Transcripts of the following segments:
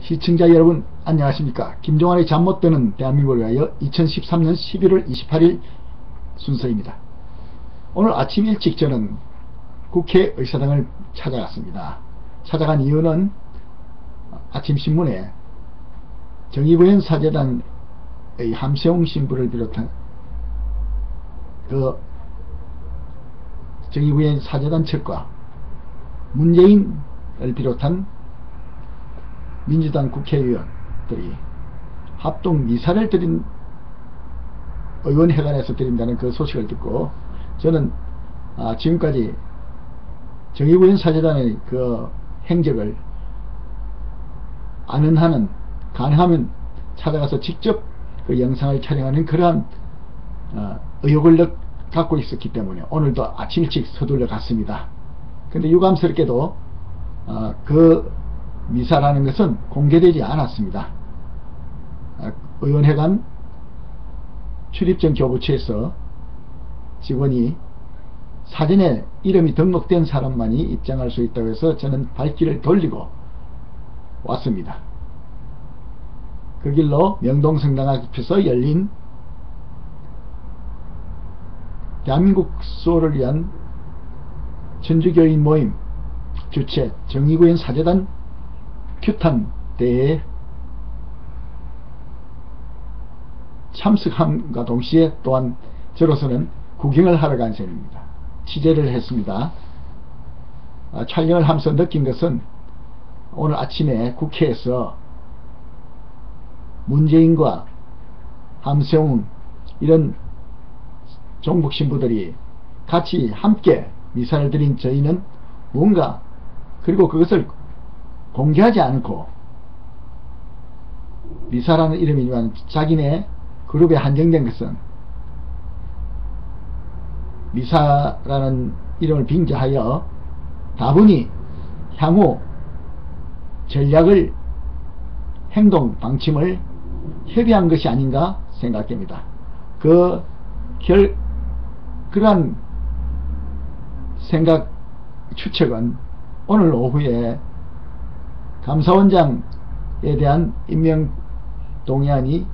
시청자 여러분 안녕하십니까. 김종환의 잠 못 드는 대한민국을 위하여 2013년 11월 28일 순서입니다. 오늘 아침 일찍 저는 국회의사당을 찾아갔습니다. 찾아간 이유는 아침 신문에 정의구현 사재단의 함세웅 신부를 비롯한 그 정의구현 사재단 측과 문재인을 비롯한 민주당 국회의원들이 합동 미사를 드린 의원회관에서 드린다는 그 소식을 듣고 저는 지금까지 정의구현 사재단의 그 행적을 아는 한은 가능하면 찾아가서 직접 그 영상을 촬영하는 그러한 의욕을 갖고 있었기 때문에 오늘도 아침 일찍 서둘러 갔습니다. 근데 유감스럽게도 그 미사라는 것은 공개되지 않았습니다. 의원회관 출입증 교부처에서 직원이 사전에 이름이 등록된 사람만이 입장할 수 있다고 해서 저는 발길을 돌리고 왔습니다. 그 길로 명동성당 앞에서 열린 대한민국 수호를 위한 천주교인 모임 주최 정의구현 사재단 규탄 대회에 참석함과 동시에 또한 저로서는 구경을 하러 간 셈입니다. 취재를 했습니다. 촬영을 하면서 느낀 것은 오늘 아침에 국회에서 문재인과 함세웅 이런 종북 신부들이 같이 함께 미사를 드린 저희는 뭔가 그리고 그것을 공개하지 않고 미사라는 이름이지만 자기네 그룹에 한정된 것은 미사라는 이름을 빙자하여 다분히 향후 전략을 행동 방침을 협의한 것이 아닌가 생각됩니다. 그러한 생각 추측은 오늘 오후에 감사원장에 대한 임명 동의안이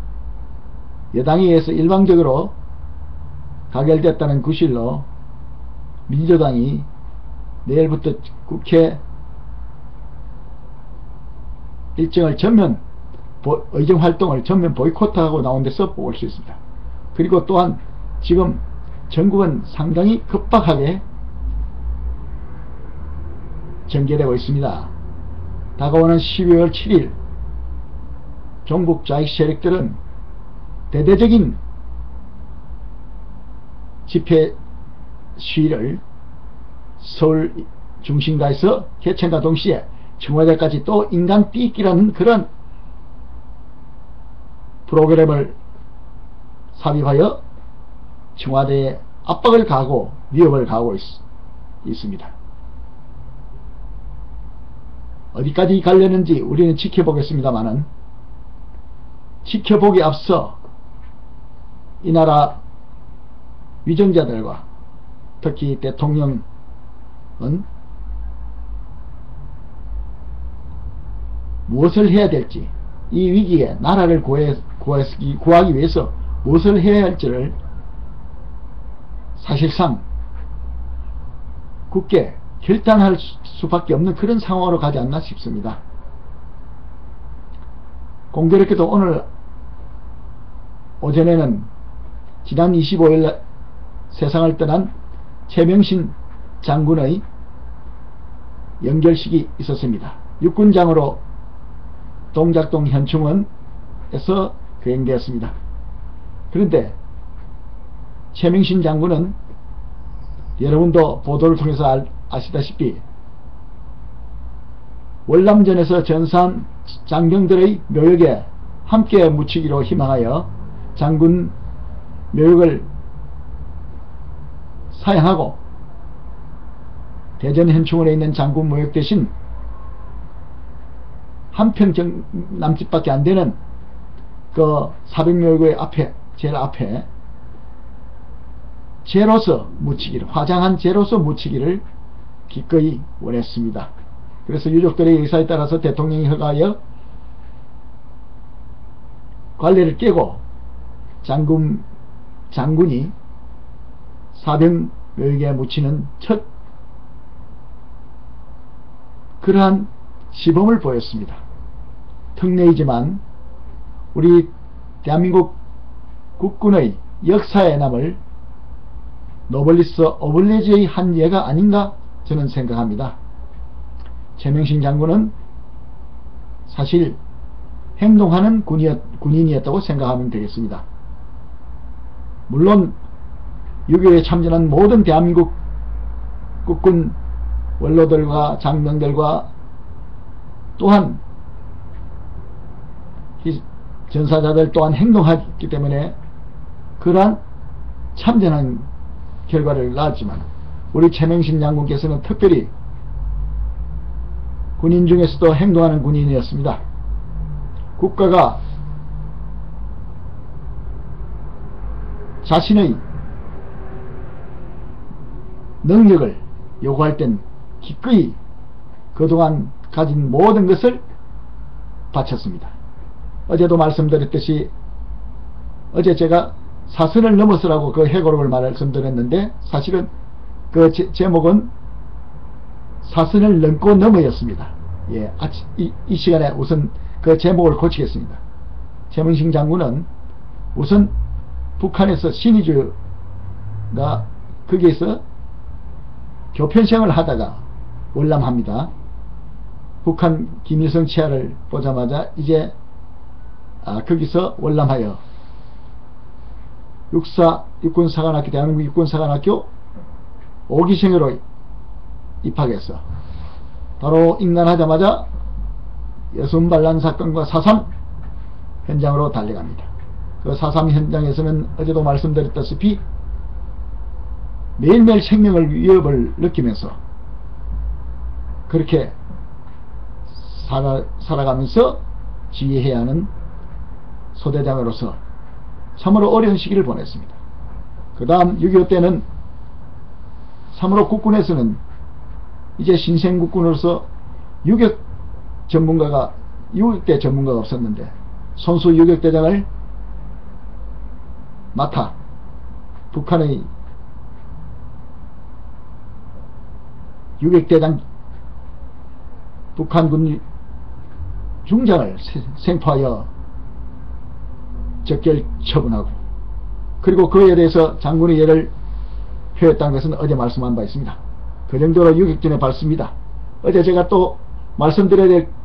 여당에 의해서 일방적으로 가결됐다는 구실로 민주당이 내일부터 국회 일정을 의정활동을 전면 보이콧하고 나온 데서 볼 수 있습니다. 그리고 또한 지금 전국은 상당히 급박하게 전개되고 있습니다. 다가오는 12월 7일 종북 좌익 세력들은 대대적인 집회 시위를 서울 중심가에서 개최과 동시에 청와대까지 또 인간 삐끼라는 그런 프로그램을 삽입하여 청와대에 압박을 가하고 위협을 가하고 있습니다. 어디까지 가려는지 우리는 지켜보겠습니다만은 지켜보기 앞서 이 나라 위정자들과 특히 대통령은 무엇을 해야 될지 이 위기에 나라를 구하기 위해서 무엇을 해야 할지를 사실상 굳게 결단할 수밖에 없는 그런 상황으로 가지 않나 싶습니다. 공교롭게도 오늘 오전에는 지난 25일 세상을 떠난 최명신 장군의 연결식이 있었습니다. 육군장으로 동작동 현충원에서 거행되었습니다. 그런데 최명신 장군은 여러분도 보도를 통해서 아시다시피 월남전에서 전사한 장병들의 묘역에 함께 묻히기로 희망하여 장군 묘역을 사양하고 대전 현충원에 있는 장군 묘역 대신 한평 남짓밖에 안 되는 그 사백묘역의 앞에 제일 앞에 재로서 묻히기를 화장한 재로서 묻히기를 기꺼이 원했습니다. 그래서 유족들의 의사에 따라서 대통령이 허가하여 관례를 깨고 장군이 사병에게 묻히는 첫 그러한 시범을 보였습니다. 특례이지만 우리 대한민국 국군의 역사에 남을 노블리스 오블리주의 한 예가 아닌가 저는 생각합니다. 최명신 장군은 사실 행동하는 군인이었다고 생각하면 되겠습니다. 물론 6.25에 참전한 모든 대한민국 국군 원로들과 장병들과 또한 전사자들 또한 행동했기 때문에 그러한 참전한 결과를 낳았지만 우리 최명신 장군께서는 특별히 군인 중에서도 행동하는 군인이었습니다. 국가가 자신의 능력을 요구할 땐 기꺼이 그동안 가진 모든 것을 바쳤습니다. 어제도 말씀드렸듯이 어제 제가 사선을 넘어서라고 그 해고록을 말씀드렸는데 사실은 그 제목은 사선을 넘고 넘어였습니다. 예, 이 시간에 우선 그 제목을 고치겠습니다. 최명신 장군은 우선 북한에서 신의주가 거기에서 교편생을 하다가 월남합니다. 북한 김일성 치하를 보자마자 이제 거기서 월남하여 육군사관학교 대한민국 육군사관학교 5기생으로 입학해서 바로 임관하자마자 여순반란 사건과 4.3 현장으로 달려갑니다. 그 4.3 현장에서는 어제도 말씀드렸다시피 매일매일 생명을 위협을 느끼면서 그렇게 살아가면서 지휘해야 하는 소대장으로서 참으로 어려운 시기를 보냈습니다. 그 다음 6.25 때는 참으로 국군에서는 이제 신생국군으로서 유격대 전문가가 없었는데 손수 유격대장을 맡아 북한의 유격대장 북한군 중장을 생포하여 적결 처분하고 그리고 그에 대해서 장군의 예를 표했다는 것은 어제 말씀한 바 있습니다. 그 정도로 유격전에 밝습니다. 어제 제가 또 말씀드려야 될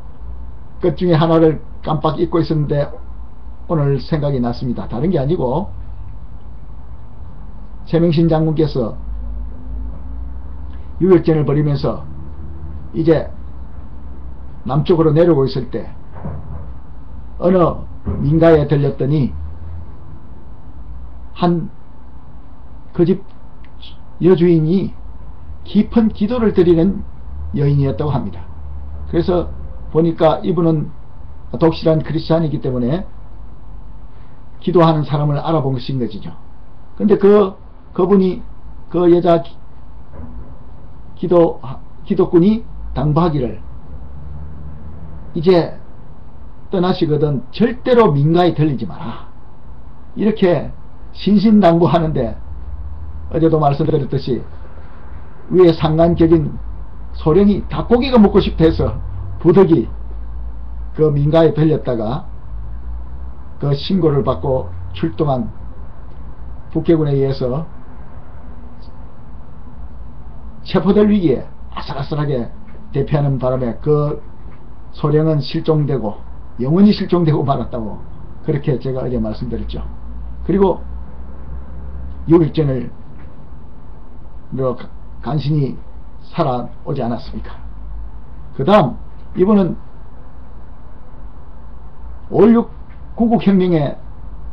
것 중에 하나를 깜빡 잊고 있었는데 오늘 생각이 났습니다. 다른 게 아니고 최명신 장군께서 유격전을 벌이면서 이제 남쪽으로 내려오고 있을 때 어느 민가에 들렸더니 한 그 집 여주인이 깊은 기도를 드리는 여인이었다고 합니다. 그래서 보니까 이분은 독실한 크리스찬이기 때문에 기도하는 사람을 알아본 것인 것이죠. 근데 그분이 그 여자 기독군이 당부하기를 이제 떠나시거든 절대로 민가에 들리지 마라 이렇게 신신당부하는데 어제도 말씀드렸듯이 위에 상관격인 소령이 닭고기가 먹고 싶다 해서 부득이 그 민가에 들렸다가 그 신고를 받고 출동한 북해군에 의해서 체포될 위기에 아슬아슬하게 대피하는 바람에 그 소령은 실종되고 영원히 실종되고 말았다고 그렇게 제가 어제 말씀드렸죠. 그리고 6.25전을 간신히 살아오지 않았습니까? 그 다음 이분은 5.16 구국혁명에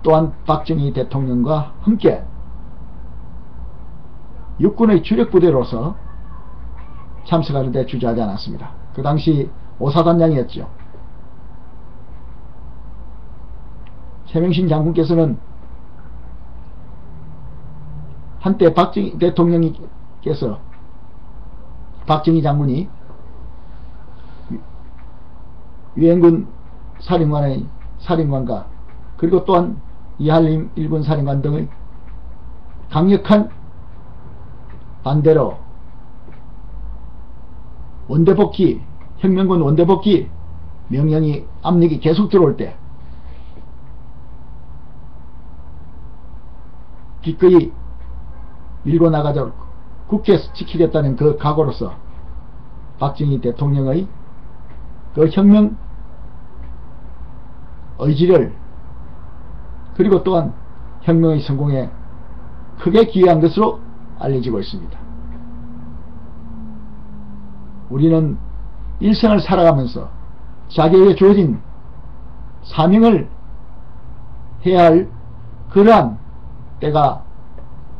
또한 박정희 대통령과 함께 육군의 주력부대로서 참석하는 데 주저하지 않았습니다. 그 당시 오사단장이었죠. 최명신 장군께서는 한때 박정희 대통령께서 박정희 장군이 유엔군 사령관과 그리고 또한 이한림 일본 사령관 등의 강력한 반대로 원대복귀, 혁명군 원대복귀 명령이 압력이 계속 들어올 때 기꺼이 밀고 나가자 국회에서 지키겠다는 그 각오로서 박정희 대통령의 그 혁명 의지를 그리고 또한 혁명의 성공에 크게 기여한 것으로 알려지고 있습니다. 우리는 일생을 살아가면서 자기에게 주어진 사명을 해야 할 그러한 때가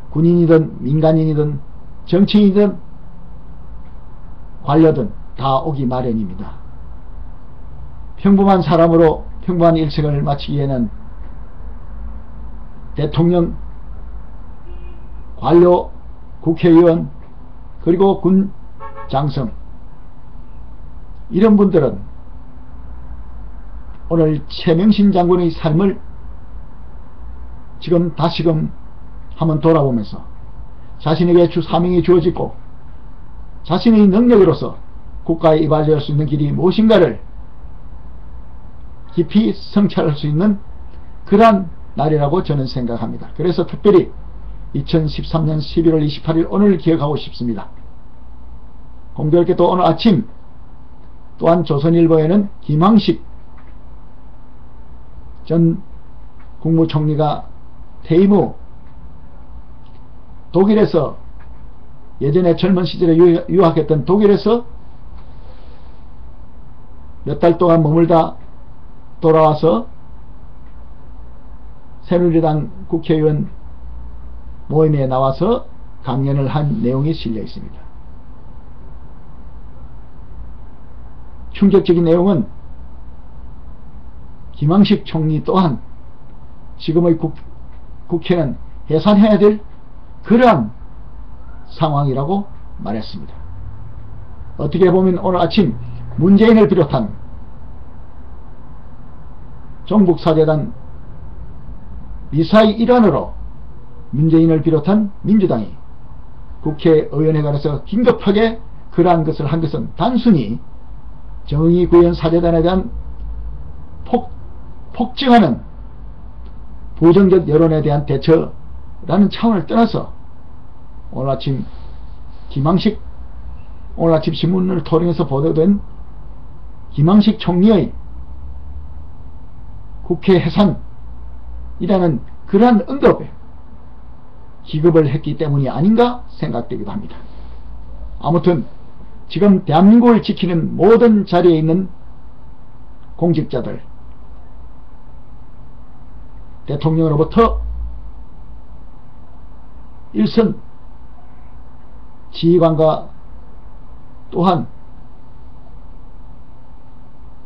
군인이든 민간인이든 정치인이든 관료든 다 오기 마련입니다. 평범한 사람으로 평범한 일생을 마치기에는 대통령, 관료, 국회의원, 그리고 군 장성, 이런 분들은 오늘 최명신 장군의 삶을 지금 다시금 한번 돌아보면서 자신에게 주 사명이 주어지고 자신의 능력으로서 국가에 이바지할 수 있는 길이 무엇인가를 깊이 성찰할 수 있는 그러한 날이라고 저는 생각합니다. 그래서 특별히 2013년 11월 28일 오늘 기억하고 싶습니다. 공교롭게도 오늘 아침 또한 조선일보에는 김황식 전 국무총리가 퇴임 후 독일에서 예전에 젊은 시절에 유학했던 독일에서 몇 달 동안 머물다 돌아와서 새누리당 국회의원 모임에 나와서 강연을 한 내용이 실려 있습니다. 충격적인 내용은 김황식 총리 또한 지금의 국회는 해산해야 될 그러한 상황이라고 말했습니다. 어떻게 보면 오늘 아침 문재인을 비롯한 종북사재단 미사의 일환으로 문재인을 비롯한 민주당이 국회의원회관에서 긴급하게 그러한 것을 한 것은 단순히 정의구현 사재단에 대한 폭증하는 부정적 여론에 대한 대처라는 차원을 떠나서 오늘 아침 김황식 오늘 아침 신문을 통해서 보도된 김황식 총리의 국회 해산이라는 그러한 언급에 기급을 했기 때문이 아닌가 생각되기도 합니다. 아무튼 지금 대한민국을 지키는 모든 자리에 있는 공직자들, 대통령으로부터 일선 지휘관과 또한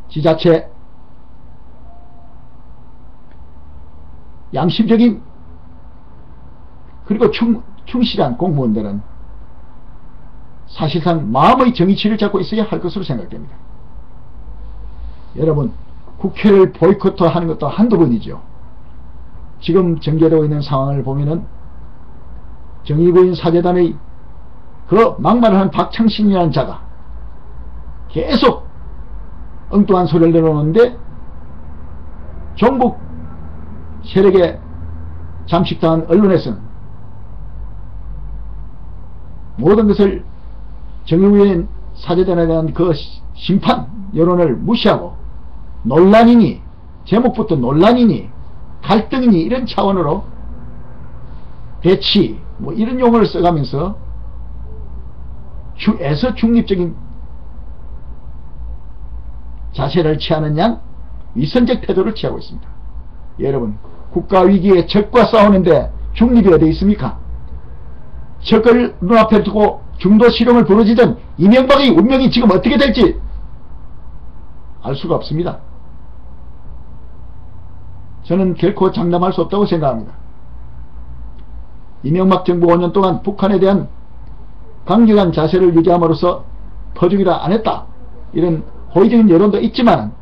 지자체 양심적인 그리고 충실한 공무원들은 사실상 마음의 정의치를 잡고 있어야 할 것으로 생각됩니다. 여러분, 국회를 보이콧하는 것도 한두 번이죠. 지금 전개되고 있는 상황을 보면은 정의구인 사재단의 그 막말을 한 박창신이라는 자가 계속 엉뚱한 소리를 내놓는데 종북 세력에 잠식당한 언론에서는 모든 것을 정의구인 사재단에 대한 그 심판 여론을 무시하고 논란이니 제목부터 논란이니 갈등이니 이런 차원으로 배치 뭐 이런 용어를 써가면서 애서 중립적인 자세를 취하는 양 위선적 태도를 취하고 있습니다. 여러분, 국가위기에 적과 싸우는데 중립이 어디 있습니까? 적을 눈앞에 두고 중도 실용을 벌어지던 이명박의 운명이 지금 어떻게 될지 알 수가 없습니다. 저는 결코 장담할 수 없다고 생각합니다. 이명박 정부 5년 동안 북한에 대한 강력한 자세를 유지함으로써 퍼주기라 안 했다, 이런 호의적인 여론도 있지만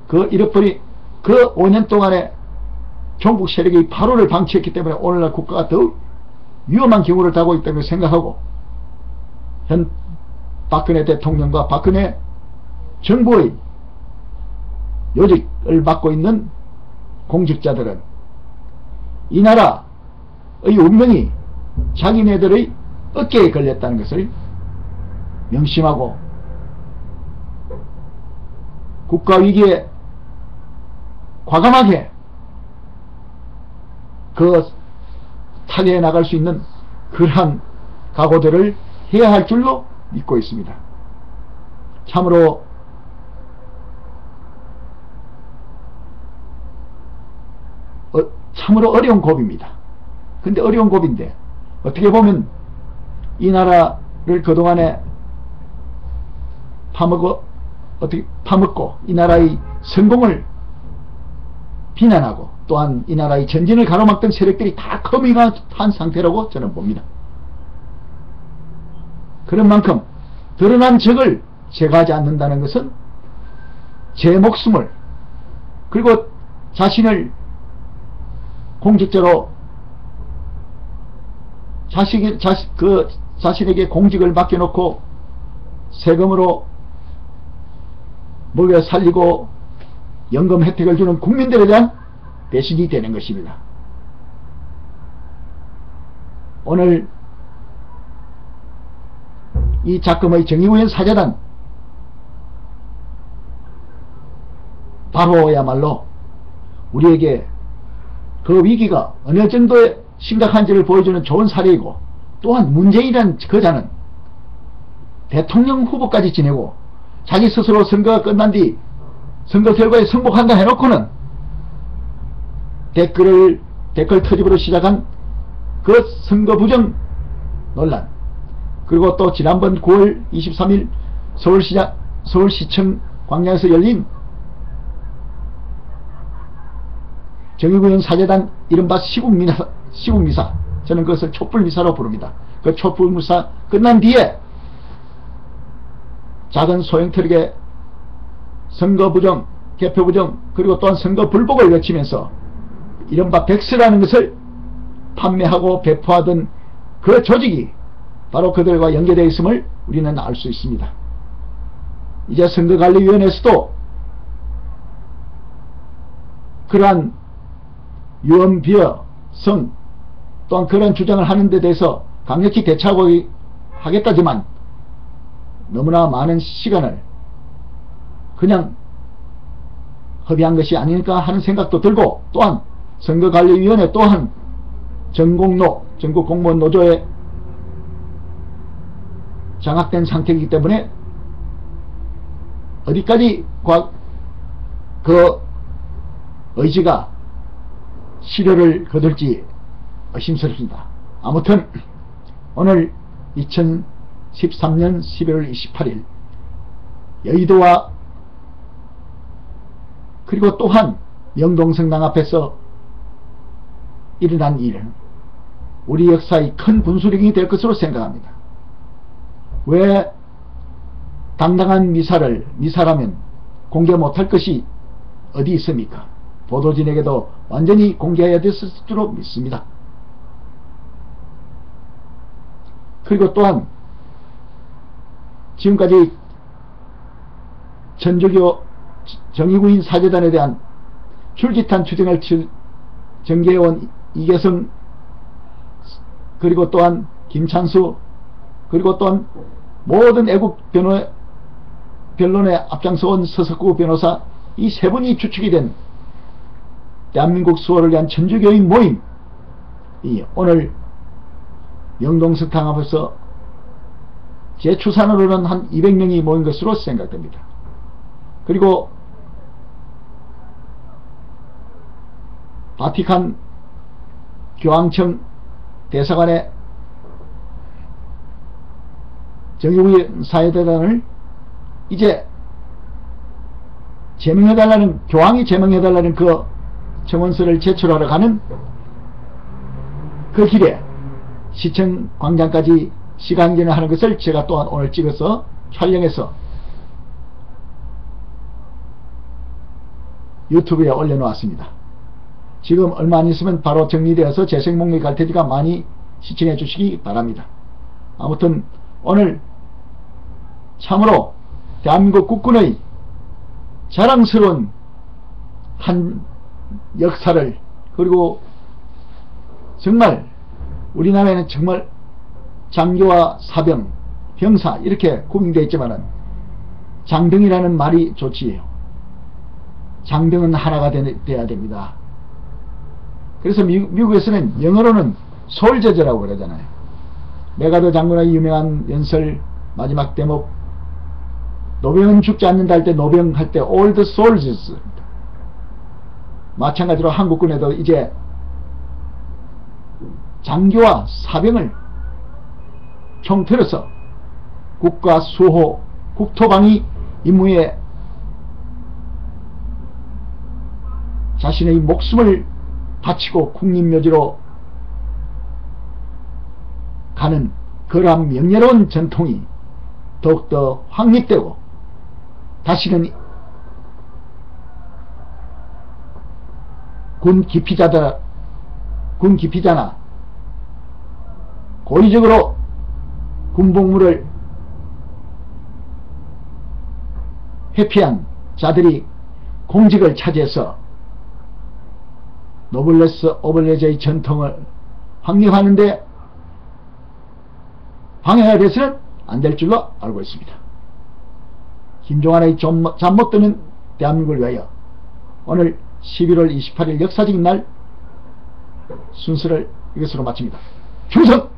그 잃어버린 그 5년 동안의 종북 세력의 발호를 방치했기 때문에 오늘날 국가가 더욱 위험한 경우를 타고 있다고 생각하고, 현 박근혜 대통령과 박근혜 정부의 요직을 맡고 있는 공직자들은 이 나라의 운명이 자기네들의 어깨에 걸렸다는 것을 명심하고 국가위기에 과감하게 그 타개해 나갈 수 있는 그러한 각오들을 해야 할 줄로 믿고 있습니다. 참으로 어려운 고비입니다. 근데 어려운 고비인데 어떻게 보면 이 나라를 그동안에 파먹고 이 나라의 성공을 비난하고 또한 이 나라의 전진을 가로막던 세력들이 다 커밍아웃 한 상태라고 저는 봅니다. 그런 만큼 드러난 적을 제거하지 않는다는 것은 제 목숨을 그리고 자신을 공직자로 자신에게 공직을 맡겨놓고 세금으로 먹여 살리고 연금 혜택을 주는 국민들에 대한 배신이 되는 것입니다. 오늘 이 작금의 정의구현 사재단 바로야말로 우리에게 그 위기가 어느 정도의 심각한지를 보여주는 좋은 사례이고, 또한 문재인이라는 거자는 대통령 후보까지 지내고 자기 스스로 선거가 끝난 뒤 선거 결과에 승복한다 해놓고는 댓글 터집으로 시작한 그 선거 부정 논란, 그리고 또 지난번 9월 23일 서울시청 광장에서 열린 정의구현 사재단 이른바 시국미사, 저는 그것을 촛불미사로 부릅니다. 그 촛불미사 끝난 뒤에 작은 소형트럭에 선거부정, 개표부정, 그리고 또한 선거불복을 외치면서 이른바 백서라는 것을 판매하고 배포하던 그 조직이 바로 그들과 연계되어 있음을 우리는 알 수 있습니다. 이제 선거관리위원회에서도 그러한 유언비어성 또한 그런 주장을 하는 데 대해서 강력히 대처하고 하겠다지만 너무나 많은 시간을 그냥 허비한 것이 아닐까 하는 생각도 들고, 또한 선거관리위원회 또한 전공노, 전국공무원노조에 장악된 상태이기 때문에 어디까지 그 의지가 실효를 거둘지 의심스럽습니다. 아무튼 오늘 2013년 11월 28일 여의도와 그리고 또한 명동성당 앞에서 일어난 일은 우리 역사의 큰 분수령이 될 것으로 생각합니다. 왜 당당한 미사라면 공개 못할 것이 어디 있습니까? 보도진에게도 완전히 공개해야 됐을 줄로 믿습니다. 그리고 또한 지금까지 천주교 정의구인 사재단에 대한 줄기탄 추정을 전개해온 이계성, 그리고 또한 김찬수, 그리고 또한 모든 애국 변론에 앞장서온 서석구 변호사, 이 세 분이 주축이 된 대한민국 수호를 위한 천주교인 모임, 오늘 명동성당 앞에서 제 추산으로는 한 200명이 모인 것으로 생각됩니다. 그리고 바티칸 교황청 대사관에 정의구현 사회대단을 이제 제명해달라는, 교황이 제명해달라는 그 청원서를 제출하러 가는 그 길에 시청 광장까지 시간견을 하는 것을 제가 또한 오늘 찍어서 촬영해서 유튜브에 올려놓았습니다. 지금 얼마 안 있으면 바로 정리되어서 재생목록이 갈 테니까 많이 시청해 주시기 바랍니다. 아무튼 오늘 참으로 대한민국 국군의 자랑스러운 한 역사를, 그리고 정말 우리나라에는 정말 장교와 사병, 병사 이렇게 구분되어 있지만은 장병이라는 말이 좋지요. 장병은 하나가 되어야 됩니다. 그래서 미국에서는 영어로는 솔저즈라고 그러잖아요. 메가더 장군의 유명한 연설 마지막 대목, 노병은 죽지 않는다 할 때 노병 할 때 all the soldiers. 마찬가지로 한국군에도 이제 장교와 사병을 총틀어서 국가 수호, 국토방위 임무에 자신의 목숨을 바치고 국립묘지로 가는 그러한 명예로운 전통이 더욱더 확립되고, 다시는 군 기피자나 고의적으로 군복무를 회피한 자들이 공직을 차지해서 노블레스 오블레제의 전통을 확립하는데 방해가 돼서는 안 될 줄로 알고 있습니다. 김종환의 잠 못 드는 대한민국을 위하여 오늘 11월 28일 역사적인 날 순서를 이것으로 마칩니다. 충성!